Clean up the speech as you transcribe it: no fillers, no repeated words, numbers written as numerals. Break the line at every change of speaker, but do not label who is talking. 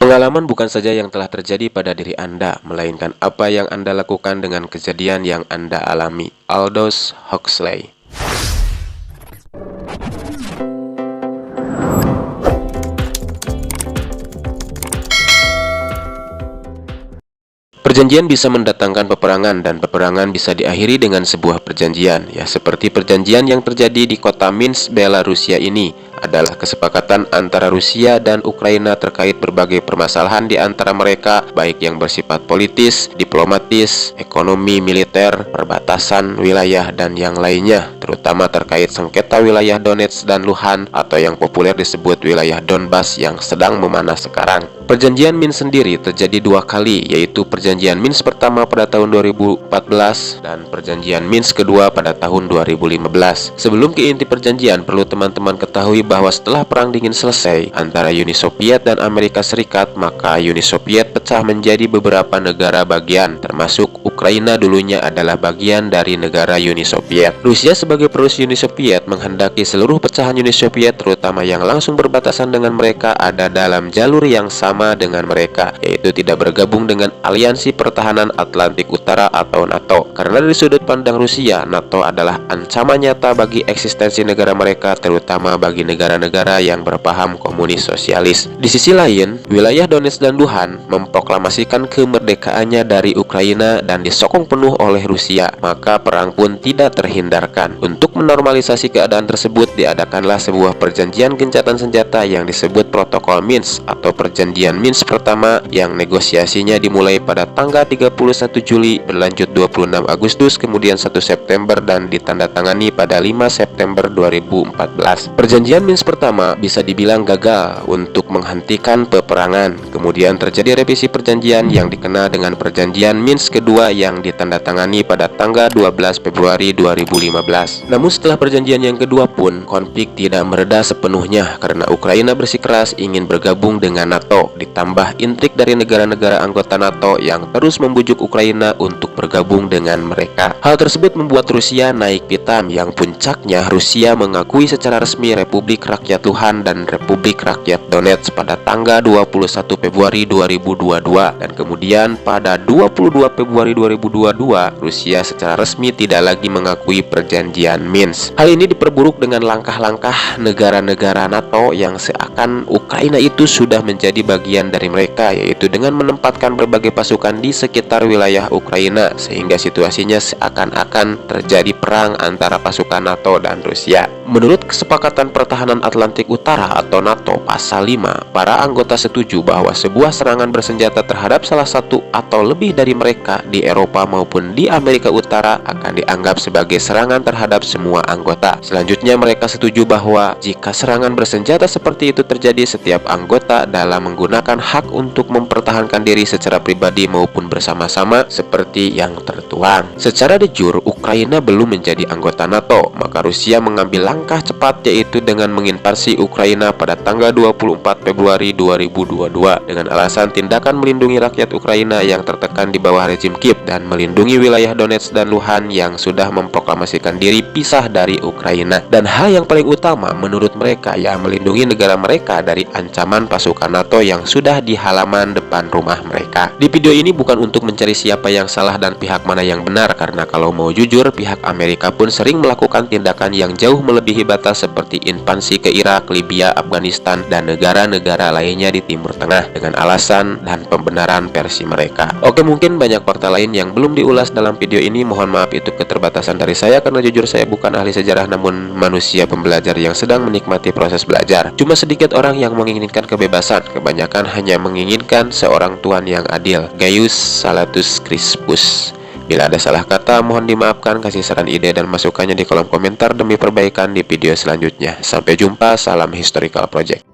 Pengalaman bukan saja yang telah terjadi pada diri Anda, melainkan apa yang Anda lakukan dengan kejadian yang Anda alami. Aldous Huxley. Perjanjian bisa mendatangkan peperangan, dan peperangan bisa diakhiri dengan sebuah perjanjian. Ya, seperti perjanjian yang terjadi di kota Minsk, Belarusia ini adalah kesepakatan antara Rusia dan Ukraina terkait berbagai permasalahan di antara mereka, baik yang bersifat politis, diplomatis, ekonomi, militer, perbatasan wilayah, dan yang lainnya, terutama terkait sengketa wilayah Donetsk dan Luhansk atau yang populer disebut wilayah Donbas yang sedang memanas sekarang. Perjanjian Minsk sendiri terjadi dua kali, yaitu perjanjian Minsk pertama pada tahun 2014 dan perjanjian Minsk kedua pada tahun 2015. Sebelum ke inti perjanjian, perlu teman-teman ketahui bahwa setelah Perang Dingin selesai antara Uni Soviet dan Amerika Serikat, maka Uni Soviet pecah menjadi beberapa negara bagian, termasuk Ukraina dulunya adalah bagian dari negara Uni Soviet. Rusia sebagai penerus Uni Soviet menghendaki seluruh pecahan Uni Soviet, terutama yang langsung berbatasan dengan mereka, ada dalam jalur yang sama dengan mereka, yaitu tidak bergabung dengan Aliansi Pertahanan Atlantik Utara atau NATO. Karena dari sudut pandang Rusia, NATO adalah ancaman nyata bagi eksistensi negara mereka, terutama bagi negara-negara yang berpaham komunis sosialis. Di sisi lain, wilayah Donetsk dan Luhansk memproklamasikan kemerdekaannya dari Ukraina dan disokong penuh oleh Rusia, maka perang pun tidak terhindarkan. Untuk menormalisasi keadaan tersebut, diadakanlah sebuah perjanjian gencatan senjata yang disebut Protokol Minsk atau Perjanjian Minsk pertama, yang negosiasinya dimulai pada tanggal 31 Juli, berlanjut 26 Agustus, kemudian 1 September dan ditandatangani pada 5 September 2014. Perjanjian Minsk pertama bisa dibilang gagal untuk menghentikan peperangan. Kemudian terjadi revisi perjanjian yang dikenal dengan Perjanjian Minsk kedua yang ditandatangani pada tanggal 12 Februari 2015. Namun setelah perjanjian yang kedua pun, konflik tidak mereda sepenuhnya karena Ukraina bersikeras ingin bergabung dengan NATO, ditambah intrik dari negara-negara anggota NATO yang terus membujuk Ukraina untuk bergabung dengan mereka. Hal tersebut membuat Rusia naik pitam, yang puncaknya Rusia mengakui secara resmi Republik Rakyat Luhansk dan Republik Rakyat Donetsk pada tanggal 21 Februari 2022, dan kemudian pada 22 Februari 2022 Rusia secara resmi tidak lagi mengakui perjanjian Minsk. Hal ini diperburuk dengan langkah-langkah negara-negara NATO yang seakan Ukraina itu sudah menjadi bagian dari mereka, yaitu dengan menempatkan berbagai pasukan di sekitar wilayah Ukraina, sehingga situasinya seakan-akan terjadi perang antara pasukan NATO dan Rusia. Menurut Kesepakatan Pertahanan Atlantik Utara atau NATO pasal 5, para anggota setuju bahwa sebuah serangan bersenjata terhadap salah satu atau lebih dari mereka di Eropa maupun di Amerika Utara akan dianggap sebagai serangan terhadap semua anggota. Selanjutnya, mereka setuju bahwa jika serangan bersenjata seperti itu terjadi, setiap anggota dalam menggunakan hak untuk mempertahankan diri secara pribadi maupun bersama-sama seperti yang tertuang. Secara de jure, Ukraina belum menjadi anggota NATO, maka Rusia mengambil langkah cepat, yaitu dengan menginvasi Ukraina pada tanggal 24 Februari 2022 dengan alasan tindakan melindungi rakyat Ukraina yang tertekan di bawah rezim Kiev dan melindungi wilayah Donetsk dan Luhansk yang sudah memproklamasikan diri pisah dari Ukraina. Dan hal yang paling utama menurut mereka, ya, melindungi negara mereka dari ancaman pasukan NATO yang sudah di halaman depan rumah mereka. Di video ini bukan untuk mencari siapa yang salah dan pihak mana yang benar, karena kalau mau jujur, pihak Amerika pun sering melakukan tindakan yang jauh melebihi batas seperti invasi ke Irak, Libya, Afghanistan, dan negara-negara lainnya di Timur Tengah dengan alasan dan pembenaran versi mereka. Oke, mungkin banyak fakta lain yang belum diulas dalam video ini. Mohon maaf, itu keterbatasan dari saya karena jujur saya bukan ahli sejarah, namun manusia pembelajar yang sedang menikmati proses belajar. Cuma sedikit orang yang menginginkan kebebasan, kebanyakan hanya menginginkan seorang Tuhan yang adil. Gaius Sallustius Crispus. Bila ada salah kata, mohon dimaafkan. Kasih saran, ide, dan masukannya di kolom komentar demi perbaikan di video selanjutnya. Sampai jumpa, salam Historical Project.